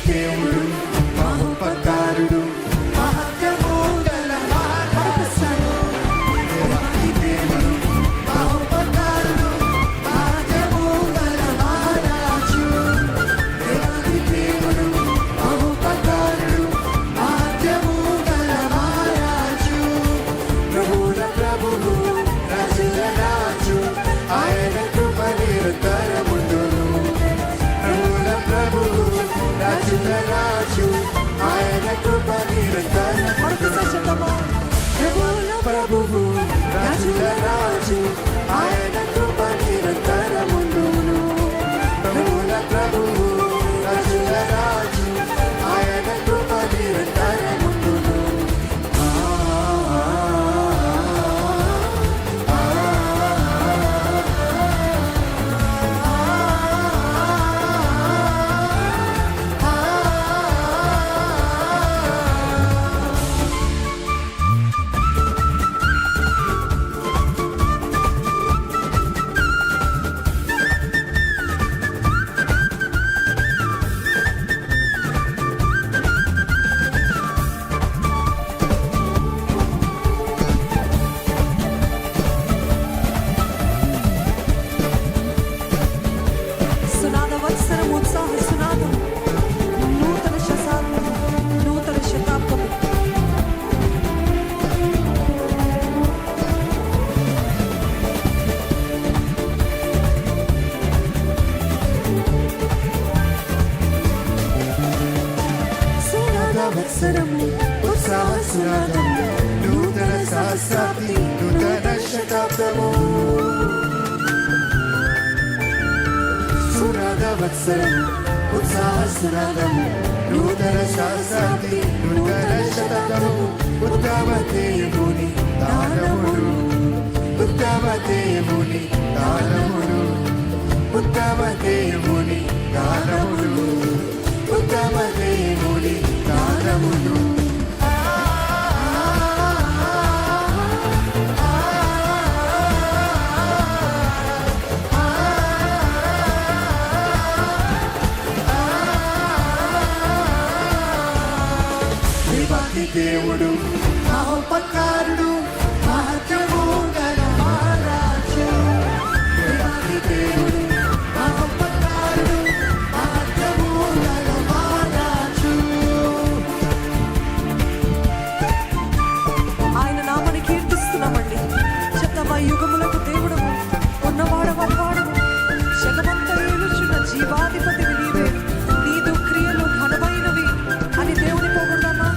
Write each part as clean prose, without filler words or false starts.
దేవుడు మహోపకారుడు మహత్యము గల మహారాజు. దేవాది దేవుడు మహోపకారుడు మహత్యము గల మహారాజు. దేవాది దేవుడు మహోపకారుడు మహత్యము గల మహారాజు. ప్రభువుల ప్రభువు రాజుల రాజు ఆయన కృప నిరంతరముండును. ప్రభువుల ప్రభువు రాజుల రాజు ఆయన కృప నిరంతరముండును. ప్రభువుల ప్రభువు రాజుల రాజు ఆయన కృప నిరంతరముండును. ప్రభువుల ప్రభువు రాజుల రాజు ఆయన కృప నిరంతరముండును. సునాద వత్సరం ఉత్సాహ సునాదం నూతన శతాబ్దం నూతన శతాబ్దం. సునాద వత్సరము ఉత్సాహ సునాదం నూతన సహస్రాబ్ది నూతన శతాబ్దము. సునాద వత్సరము ఉత్సాహ సునాదము నూతన సహస్రాబ్ది నూతన శతాబ్దము. ఉత్తమ దేవుని దానముడు ఉత్తమ దేవుని దానముడు ఉత్తమ దేవుని దానముడు ఉత్తమ దేవుని దానముడు. దేవాది దేవుడు మహోపకారుడు మహత్యము గల మహారాజు. దేవాది దేవుడు మహోపకారుడు మహత్యము గల మహారాజు. ఆయన నామని కీర్తిస్తున్నామండి. చెత్తమా యుగములకు దేవుడు ఉన్నవాడవవాడవు జగమంతా ఏలుచున్న జీవాధిపతివి నీవే. నీదు క్రియలు ఘనమైనవి అని దేవుని పొగుడుదామా.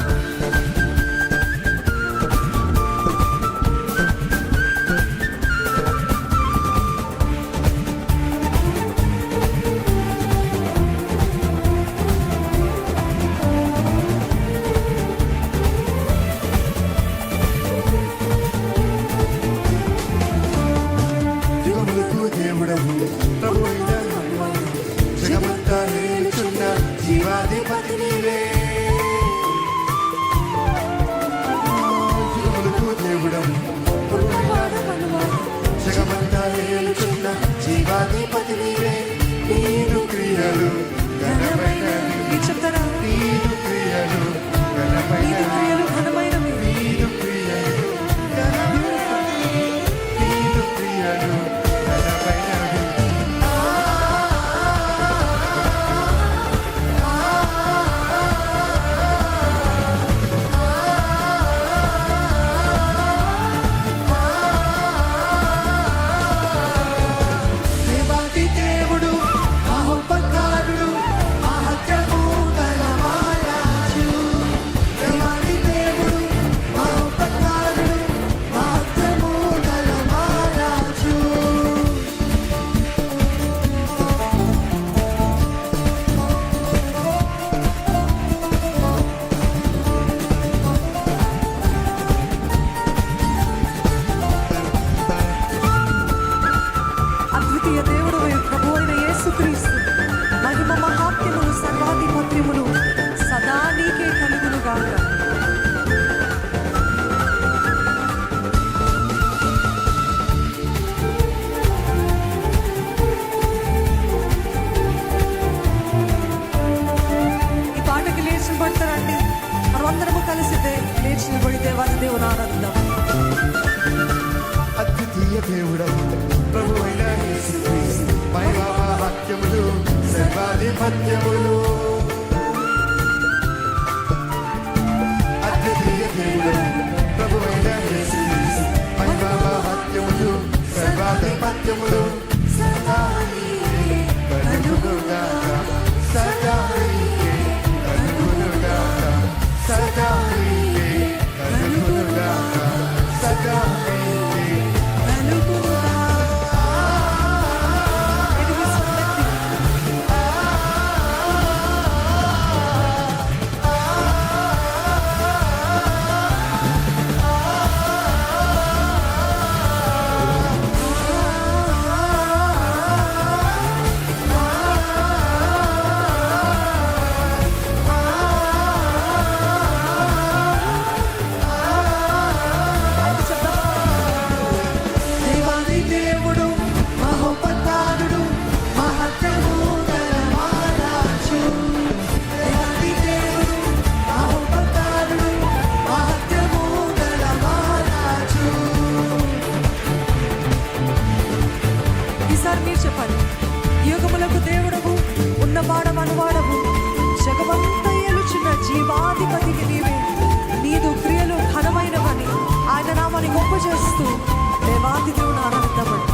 ఆధిపత్యములు అద్వితీయ దేవుడు ప్రభువైన యేసుక్రీస్తు మహిమ మహత్యములు సర్వాధిపత్యములు సదా నీకే కలుగుగాక సదా నీకే కలుగుగాక సదా నీకే కలుగుగాక సదా నీకే ఇది విశ్వవ్యక్తి. అది చెప్తావా? దేవాది దేవుడు మహోపకారుడు మహత్యము గల మహారాజు దేవాది దేవుడు మహోపకారుడు మహత్యము గల మహారాజు ఈసారి మీరు చెప్పండి. యుగములకు దేవుడవు ఉన్నవాడమనువాడవు జగమంతా ఏలుచున్న జీవాధిపతికి నీవే. నీదు క్రియలు ఘనమైనవని ఆయన నామని గొప్ప చేస్తూ దేవాది దేవుని ఆనందపడు.